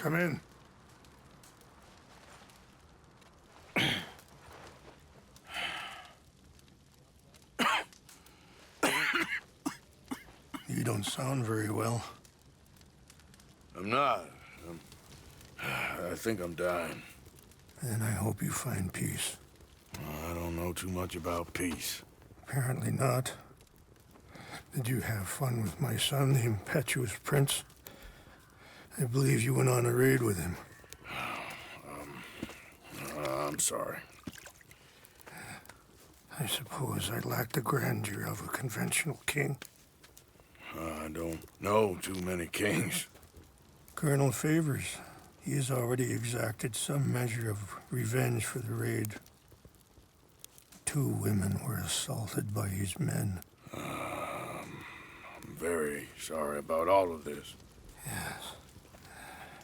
Come in. You don't sound very well. I'm not. I think I'm dying. And I hope you find peace. I don't know too much about peace. Apparently not. Did you have fun with my son, the impetuous prince? I believe you went on a raid with him. I'm sorry. I suppose I lack the grandeur of a conventional king. I don't know too many kings. Colonel Favors, he has already exacted some measure of revenge for the raid. 2 women were assaulted by his men. I'm very sorry about all of this. Yes.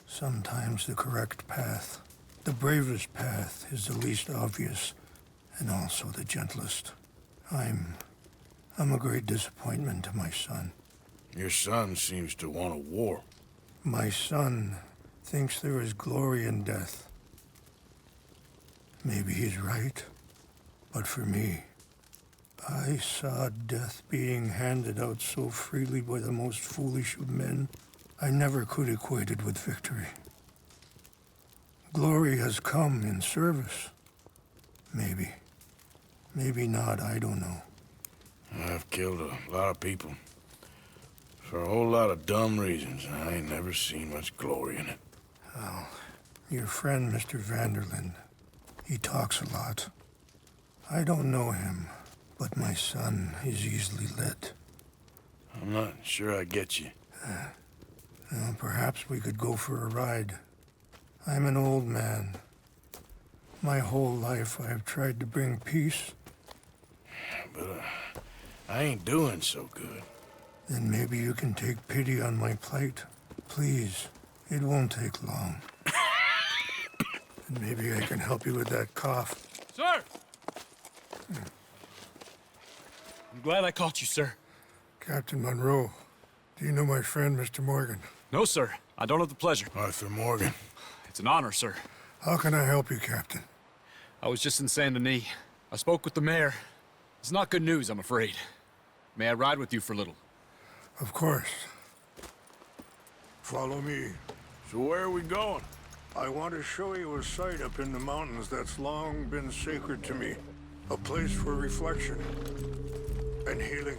Sometimes the correct path, the bravest path, is the least obvious, and also the gentlest. I'm a great disappointment to my son. Your son seems to want a war. My son thinks there is glory in death. Maybe he's right, but for me, I saw death being handed out so freely by the most foolish of men, I never could equate it with victory. Glory has come in service. Maybe. Maybe not, I don't know. I've killed a lot of people. For a whole lot of dumb reasons. I ain't never seen much glory in it. Well, your friend, Mr. Vanderlinde, he talks a lot. I don't know him, but my son is easily led. I'm not sure I get you. Well, perhaps we could go for a ride. I'm an old man. My whole life I have tried to bring peace. But I ain't doing so good. Then maybe you can take pity on my plight. Please, it won't take long. And maybe I can help you with that cough. Sir! I'm glad I caught you, sir. Captain Monroe, do you know my friend, Mr. Morgan? No, sir. I don't have the pleasure. Arthur Morgan. It's an honor, sir. How can I help you, Captain? I was just in Saint Denis. I spoke with the mayor. It's not good news, I'm afraid. May I ride with you for a little? Of course. Follow me. So where are we going? I want to show you a site up in the mountains that's long been sacred to me. A place for reflection and healing.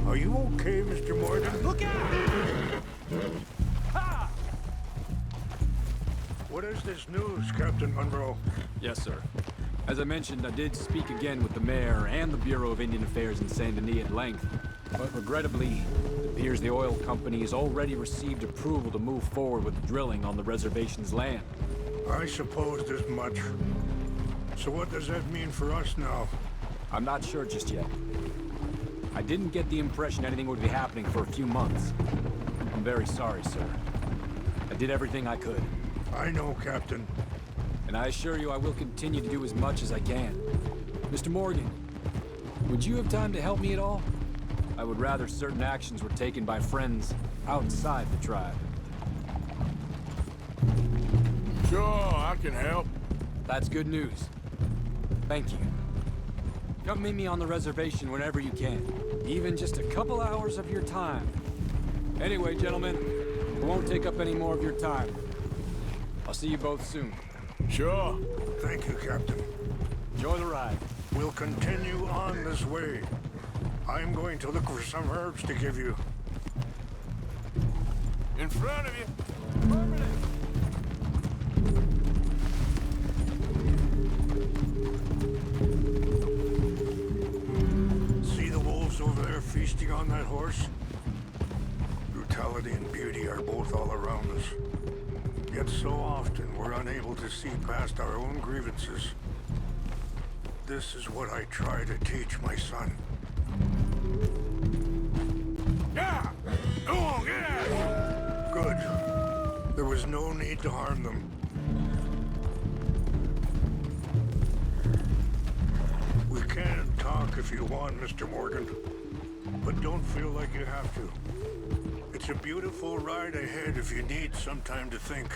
Are you okay, Mr. Morgan? Look out! Ha! What is this news, Captain Monroe? Yes, sir. As I mentioned, I did speak again with the mayor and the Bureau of Indian Affairs in Saint Denis at length. But regrettably, it appears the oil company has already received approval to move forward with drilling on the reservation's land. I supposed as much. So what does that mean for us now? I'm not sure just yet. I didn't get the impression anything would be happening for a few months. I'm very sorry, sir. I did everything I could. I know, Captain. And I assure you I will continue to do as much as I can. Mr. Morgan, would you have time to help me at all? I would rather certain actions were taken by friends outside the tribe. Sure, I can help. That's good news. Thank you. Come meet me on the reservation whenever you can. Even just a couple hours of your time. Anyway, gentlemen, I won't take up any more of your time. I'll see you both soon. Sure. Thank you, Captain. Enjoy the ride. We'll continue on this way. I'm going to look for some herbs to give you. In front of you. See the wolves over there feasting on that horse? Brutality and beauty are both all around us. Yet so often we're unable to see past our own grievances. This is what I try to teach my son. Yeah! Go on, get out! Good. There was no need to harm them. We can talk if you want, Mr. Morgan. but don't feel like you have to. It's a beautiful ride ahead if you need some time to think.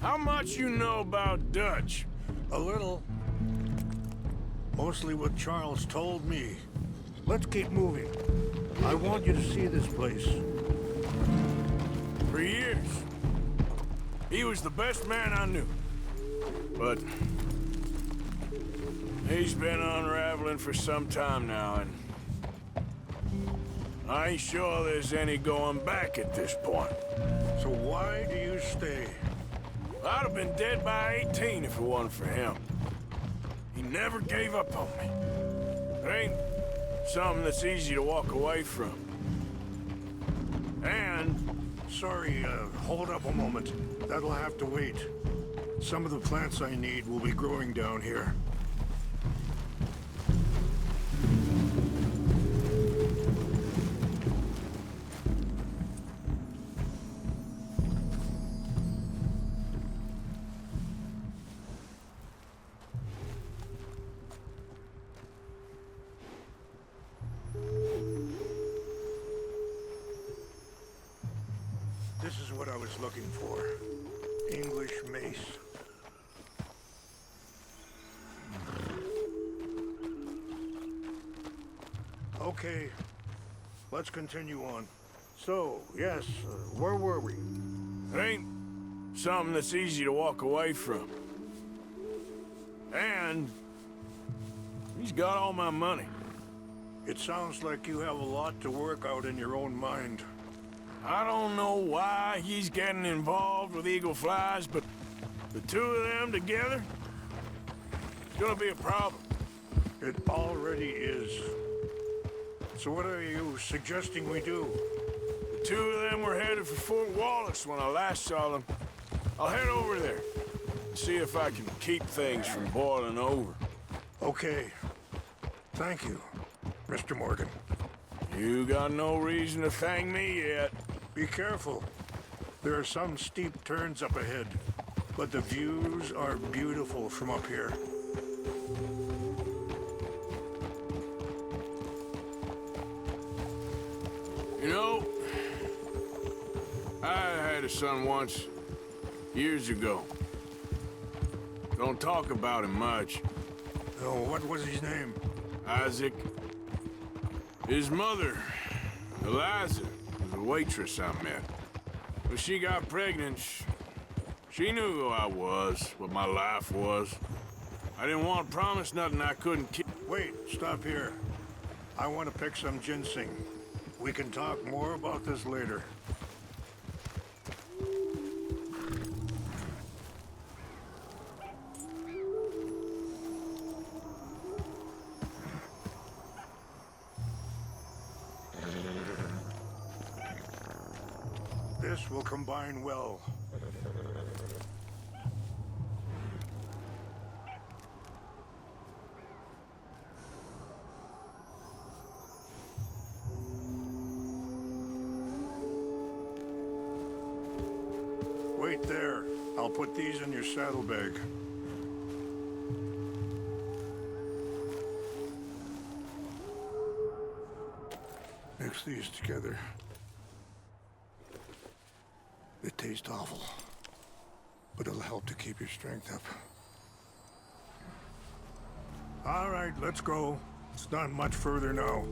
How much you know about Dutch? A little. Mostly what Charles told me. Let's keep moving. I want you to see this place. For years, he was the best man I knew. But he's been unraveling for some time now, and I ain't sure there's any going back at this point. So why do you stay? I'd have been dead by 18 if it wasn't for him. He never gave up on me. It ain't something that's easy to walk away from. And... Sorry, hold up a moment. That'll have to wait. Some of the plants I need will be growing down here. This is what I was looking for. English mace. Okay, let's continue on. So, yes, where were we? it ain't something that's easy to walk away from. And he's got all my money. It sounds like you have a lot to work out in your own mind. I don't know why he's getting involved with Eagle Flies, but the two of them together, it's gonna be a problem. It already is. So what are you suggesting we do? The two of them were headed for Fort Wallace when I last saw them. I'll head over there and see if I can keep things from boiling over. Okay. Thank you, Mr. Morgan. You got no reason to thank me yet. Be careful. There are some steep turns up ahead, but the views are beautiful from up here. You know, I had a son once, years ago. Don't talk about him much. Oh, what was his name? Isaac. His mother, Eliza, was a waitress I met. When she got pregnant, she knew who I was, what my life was. I didn't want to promise nothing I couldn't keep. Wait, stop here. I want to pick some ginseng. We can talk more about this later. This will combine well. Wait there. I'll put these in your saddlebag. Mix these together. They taste awful, but it'll help to keep your strength up. All right, let's go. It's not much further now.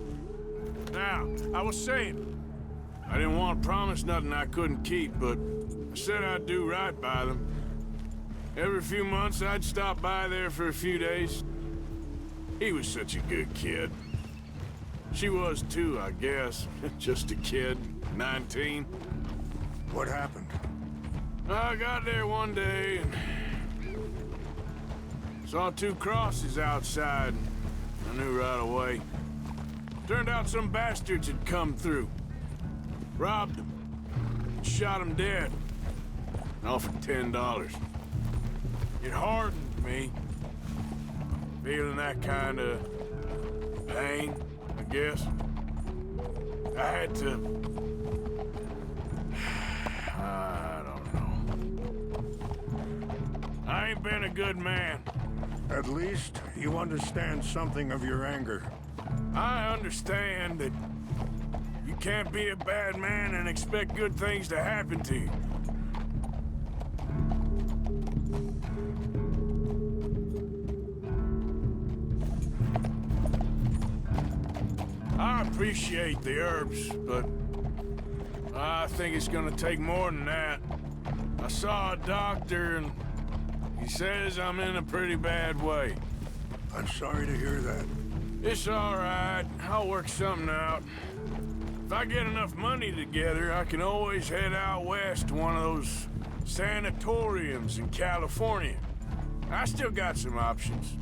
Now, I was saying, I didn't want to promise nothing I couldn't keep, but I said I'd do right by them. Every few months, I'd stop by there for a few days. He was such a good kid. She was too, I guess. Just a kid, 19. What happened? I got there one day and saw two crosses outside. I knew right away. Turned out some bastards had come through. Robbed them. Shot them dead. And offered $10. It hardened me. Feeling that kind of pain, I guess. I had to... I don't know. I ain't ain't been a good man. At least you understand something of your anger. I understand that you can't be a bad man and expect good things to happen to you. I appreciate the herbs, but I think it's gonna take more than that. I saw a doctor and he says I'm in a pretty bad way. I'm sorry to hear that. It's all right. I'll work something out. If I get enough money together, I can always head out west to one of those sanatoriums in California. I still got some options.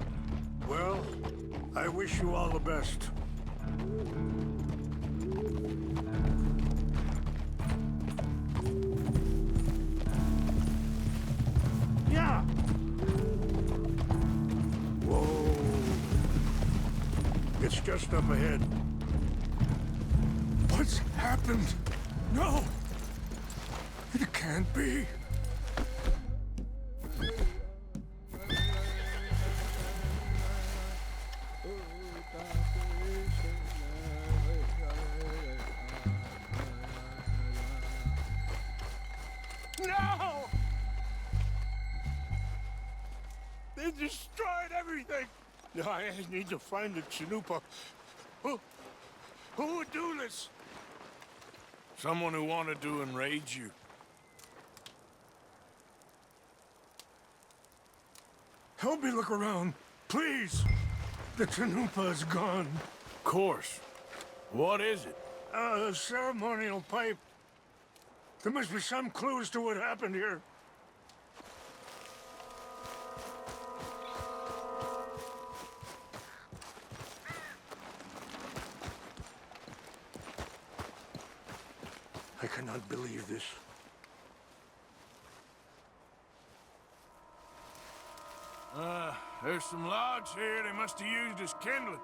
Well, I wish you all the best. Yeah! Whoa. It's just up ahead. What's happened? No! It can't be. No! They destroyed everything! I need to find the Chanupa. Who would do this? Someone who wanted to enrage you. Help me look around, please. The Chanupa is gone. Of course. What is it? A ceremonial pipe. There must be some clues to what happened here. I cannot believe this. There's some logs here they must have used as kindling.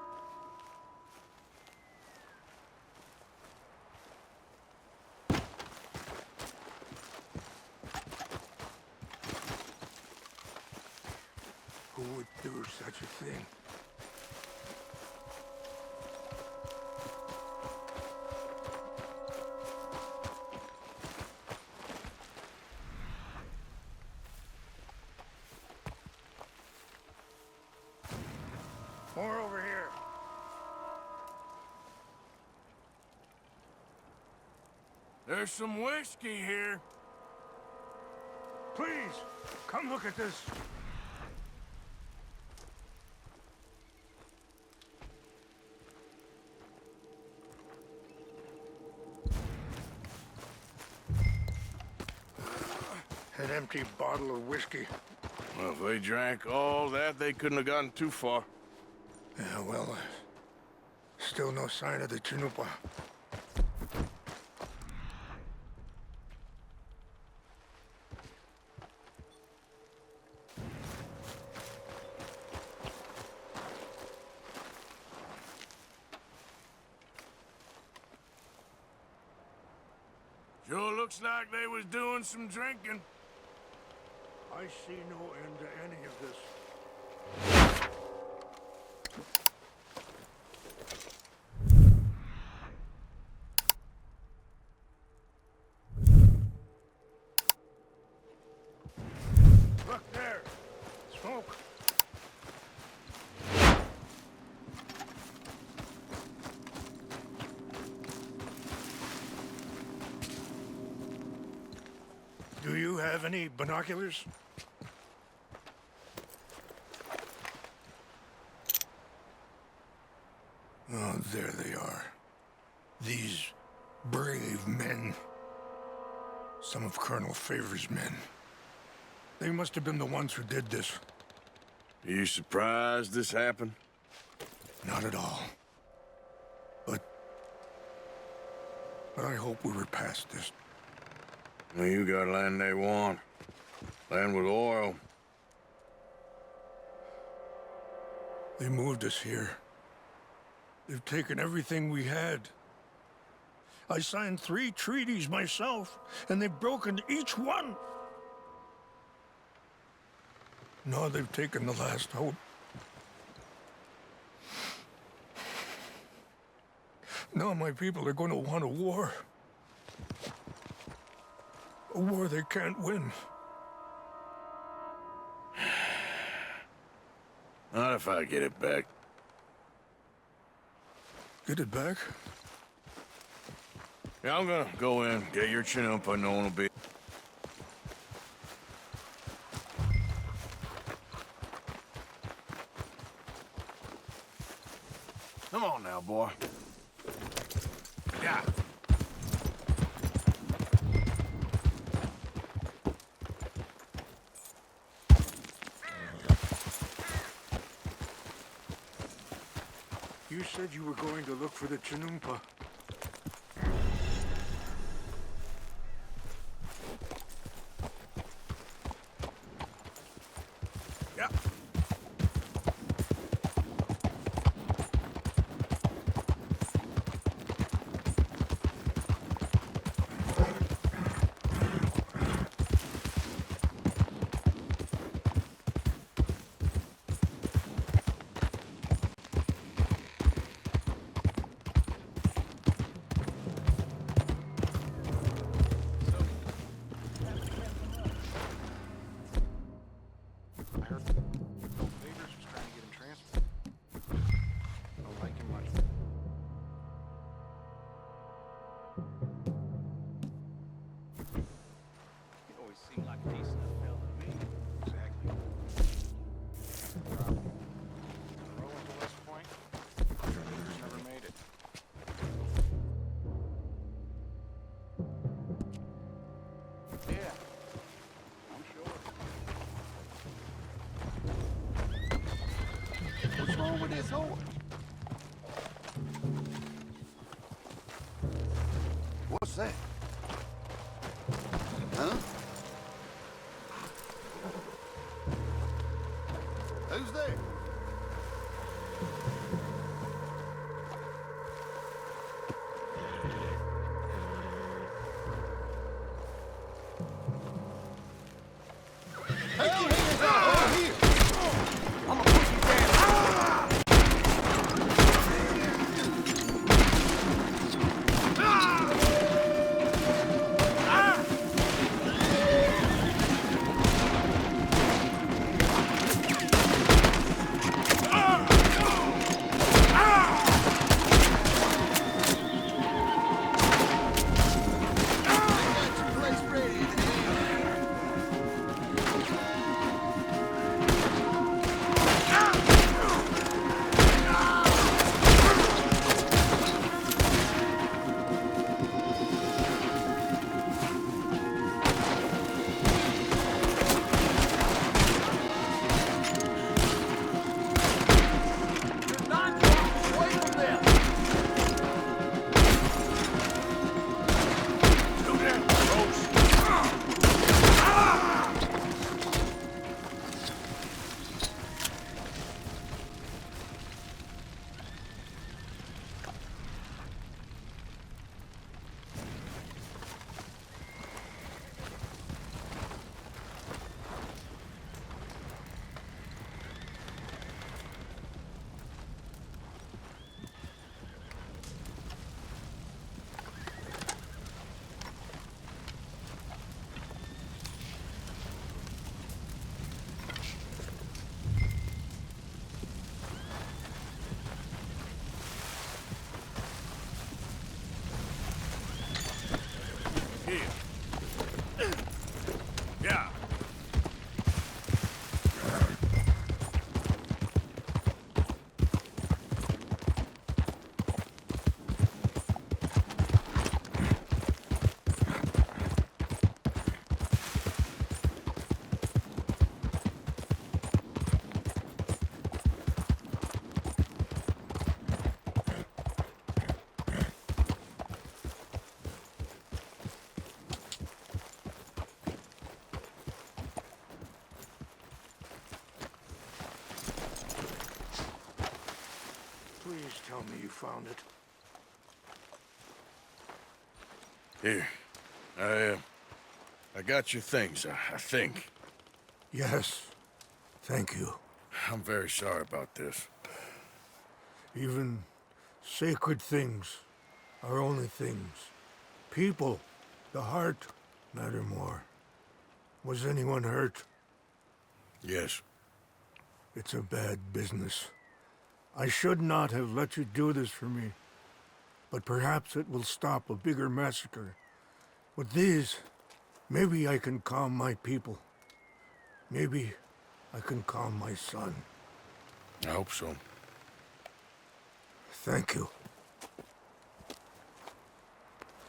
Who would do such a thing? More over here. There's some whiskey here. Please, come look at this. An empty bottle of whiskey. Well, if they drank all that, they couldn't have gotten too far. Yeah, well, still no sign of the Chanupa. Sure looks like they was doing some drinking. I see no end to any of this. Look there! Smoke! Do you have any binoculars? Oh, there they are. These brave men. Some of Colonel Favor's men. They must have been the ones who did this. Are you surprised this happened? Not at all. But I hope we were past this. Well, you got land they want. Land with oil. They moved us here. They've taken everything we had. I signed 3 treaties myself, and they've broken each one. Now they've taken the last hope. Now my people are going to want a war. A war they can't win. Not if I get it back. Get it back? Yeah, I'm gonna go in, get your chinoopa, no one will be... Come on now, boy. Yeah. You said you were going to look for the Chinumpa. Yeah. I heard Leaders was trying to get him transferred. Don't like him much. He always seemed like a decent enough fella to me. Exactly. Problem. Rolling to West Point. Leaders never made it. Yeah. I'm sure. What's wrong with this horse? What's that? Huh? Who's there? Hell, here's our here. I'm gonna put you down. I got your place ready. You're 9 blocks away from them. Do that, folks. Here. Yeah. Please tell me you found it. Here. I got your things, I think. Yes. Thank you. I'm very sorry about this. Even sacred things are only things. People, the heart, matter more. Was anyone hurt? Yes. It's a bad business. I should not have let you do this for me. But perhaps it will stop a bigger massacre. With these, maybe I can calm my people. Maybe I can calm my son. I hope so. Thank you.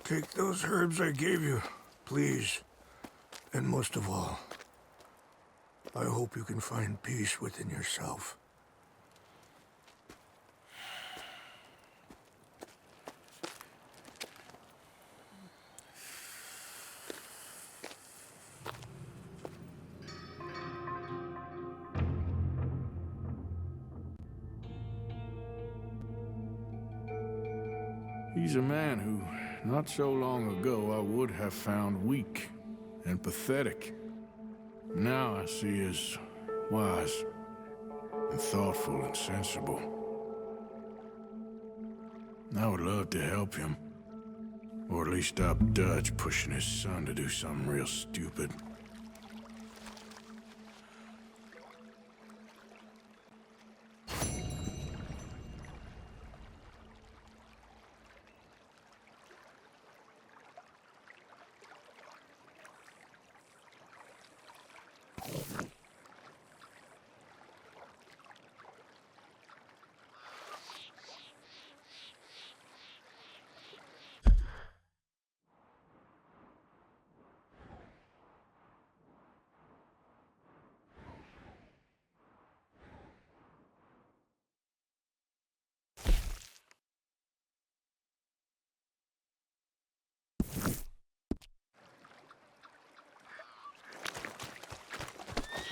Take those herbs I gave you, please. And most of all, I hope you can find peace within yourself. He's a man who, not so long ago, I would have found weak and pathetic. Now I see as wise and thoughtful and sensible. I would love to help him, or at least stop Dutch pushing his son to do something real stupid.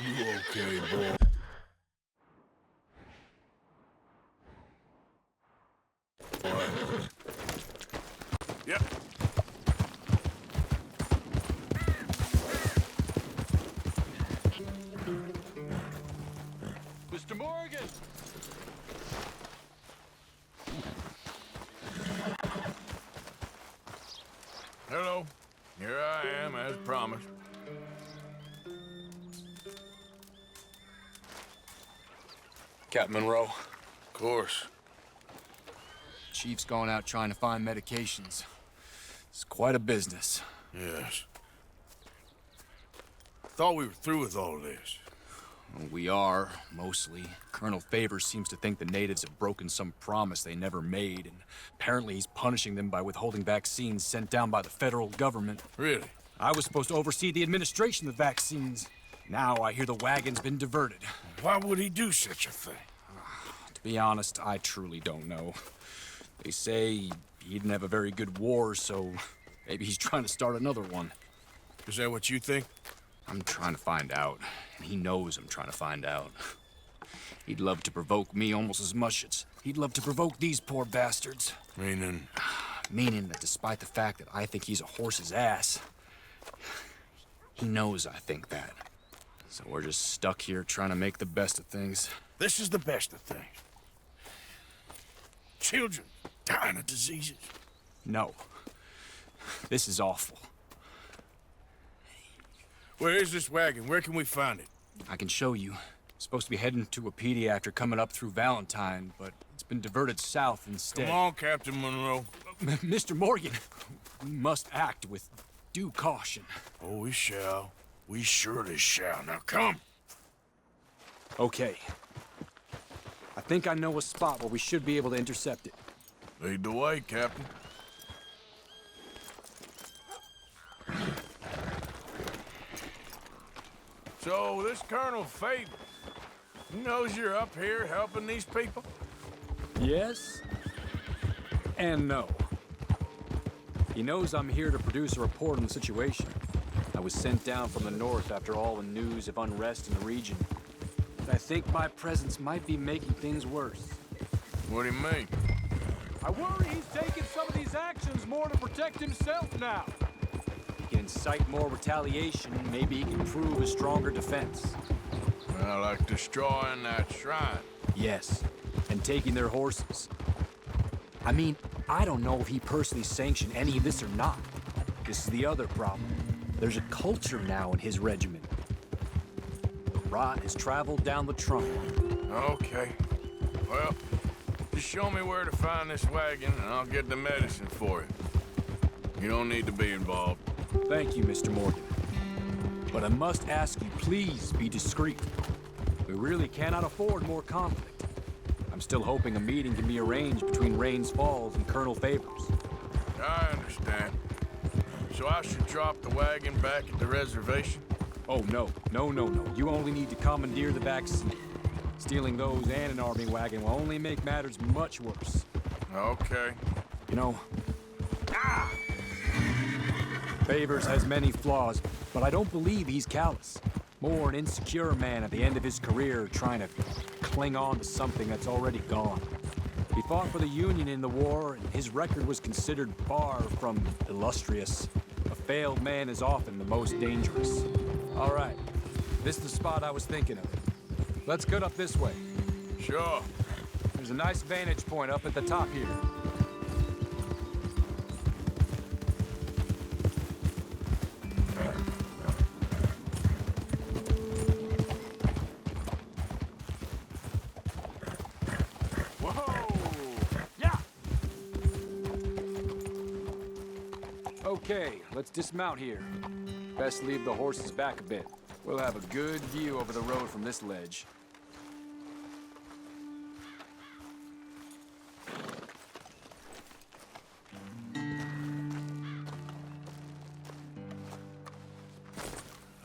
You okay, boy? Yep. Mr. Morgan! Hello. Here I am, as promised. Captain Monroe. Of course. Chief's going out trying to find medications. It's quite a business. Yes. Thought we were through with all this. Well, we are, mostly. Colonel Favors seems to think the natives have broken some promise they never made, and apparently he's punishing them by withholding vaccines sent down by the federal government. Really? I was supposed to oversee the administration of the vaccines. Now I hear the wagon's been diverted. Why would he do such a thing? To be honest, I truly don't know. They say he didn't have a very good war, so maybe he's trying to start another one. Is that what you think? I'm trying to find out, and he knows I'm trying to find out. He'd love to provoke me almost as much as he'd love to provoke these poor bastards. Meaning? Meaning that despite the fact that I think he's a horse's ass, he knows I think that. So we're just stuck here trying to make the best of things. This is the best of things. Children dying of diseases. No. This is awful. Where is this wagon? Where can we find it? I can show you. Supposed to be heading to Wapiti after coming up through Valentine, but it's been diverted south instead. Come on, Captain Monroe. Mr. Morgan, we must act with due caution. Oh, we shall. We surely shall. Now come. Okay. I think I know a spot where we should be able to intercept it. Lead the way, Captain. So, this Colonel Favors, he knows you're up here helping these people? Yes and no. He knows I'm here to produce a report on the situation. I was sent down from the north after all the news of unrest in the region. But I think my presence might be making things worse. What do you mean? I worry he's taking some of these actions more to protect himself now. He can incite more retaliation, maybe he can prove a stronger defense. Well, like destroying that shrine. Yes, and taking their horses. I mean, I don't know if he personally sanctioned any of this or not. This is the other problem. There's a culture now in his regiment. The rot has traveled down the trunk. Okay. Well, just show me where to find this wagon, and I'll get the medicine for you. You don't need to be involved. Thank you, Mr. Morgan. But I must ask you, please be discreet. We really cannot afford more conflict. I'm still hoping a meeting can be arranged between Rains Falls and Colonel Favors. I understand. So I should drop the wagon back at the reservation? Oh, no. No. You only need to commandeer the back seat. Stealing those and an army wagon will only make matters much worse. Okay. You know... Favors has many flaws, but I don't believe he's callous. More an insecure man at the end of his career trying to cling on to something that's already gone. He fought for the Union in the war, and his record was considered far from illustrious. A failed man is often the most dangerous. All right, this is the spot I was thinking of. Let's get up this way. Sure. There's a nice vantage point up at the top here. Okay, let's dismount here. Best leave the horses back a bit. We'll have a good view over the road from this ledge.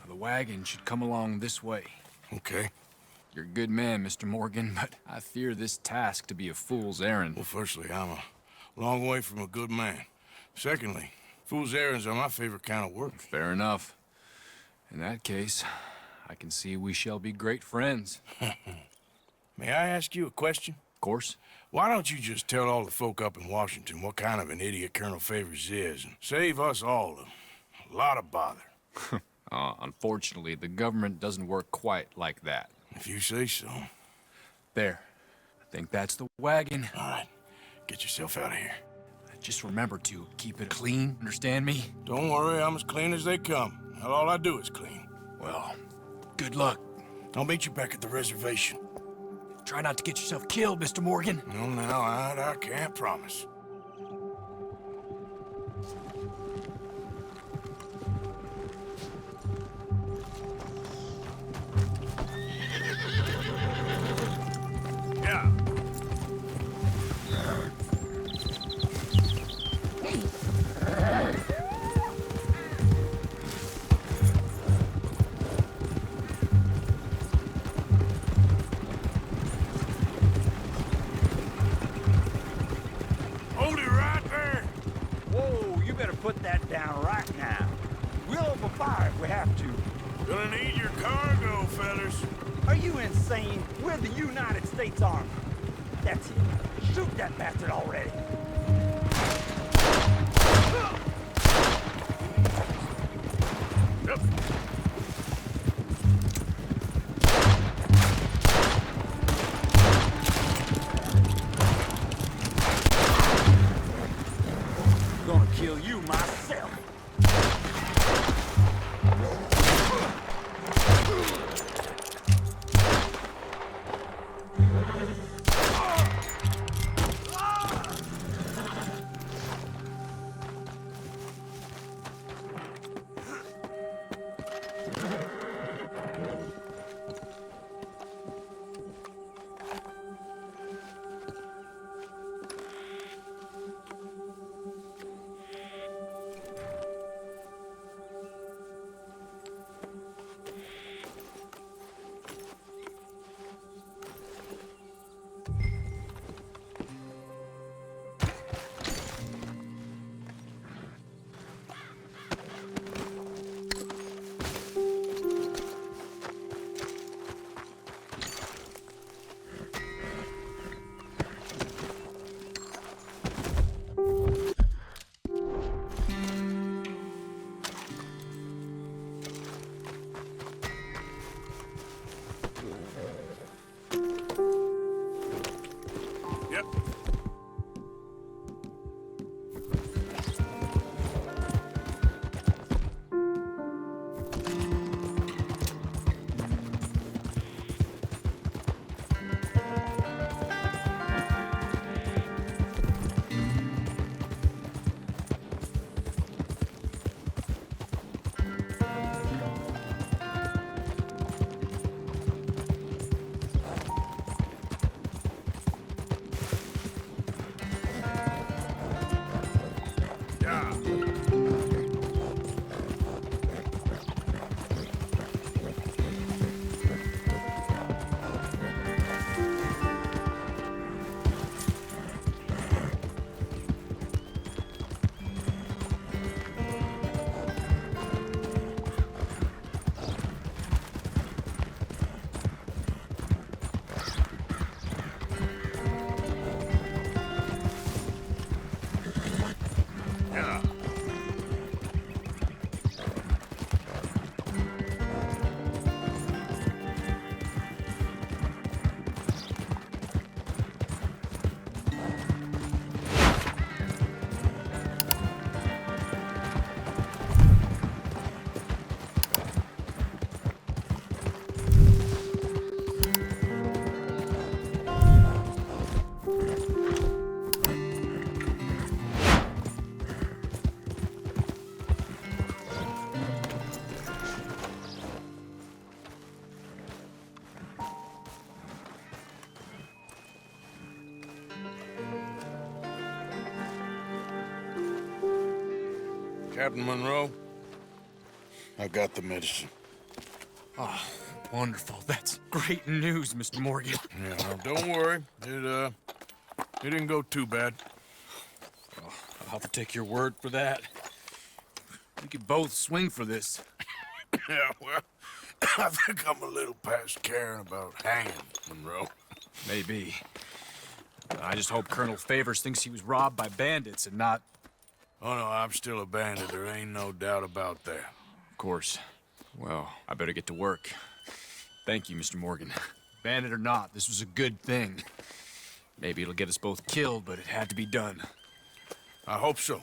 The wagon should come along this way. Okay. You're a good man, Mr. Morgan, but I fear this task to be a fool's errand. Well, firstly, I'm a long way from a good man. Secondly, fool's errands are my favorite kind of work. Fair enough. In that case, I can see we shall be great friends. May I ask you a question? Of course. Why don't you just tell all the folk up in Washington what kind of an idiot Colonel Favors is and save us all a lot of bother? Unfortunately, the government doesn't work quite like that. If you say so. There. I think that's the wagon. All right. Get yourself out of here. Just remember to keep it clean, understand me? Don't worry, I'm as clean as they come. And all I do is clean. Well, good luck. I'll meet you back at the reservation. Try not to get yourself killed, Mr. Morgan. No, now, I can't promise. Yeah. Hold it right there. Whoa, you better put that down right now. We'll open fire if we have to. Gonna need your cargo, fellas. Are you insane? We're the United States Army. That's it. Shoot that bastard already. Yep. Gonna kill you myself. Captain Monroe, I got the medicine. Oh, wonderful. That's great news, Mr. Morgan. Yeah, now, don't worry. It didn't go too bad. Well, I'll have to take your word for that. We could both swing for this. Yeah, well, I think I'm a little past caring about hanging, Monroe. Maybe. I just hope Colonel Favors thinks he was robbed by bandits and not... Oh, no, I'm still a bandit. There ain't no doubt about that. Of course. Well, I better get to work. Thank you, Mr. Morgan. Bandit or not, this was a good thing. Maybe it'll get us both killed, but it had to be done. I hope so.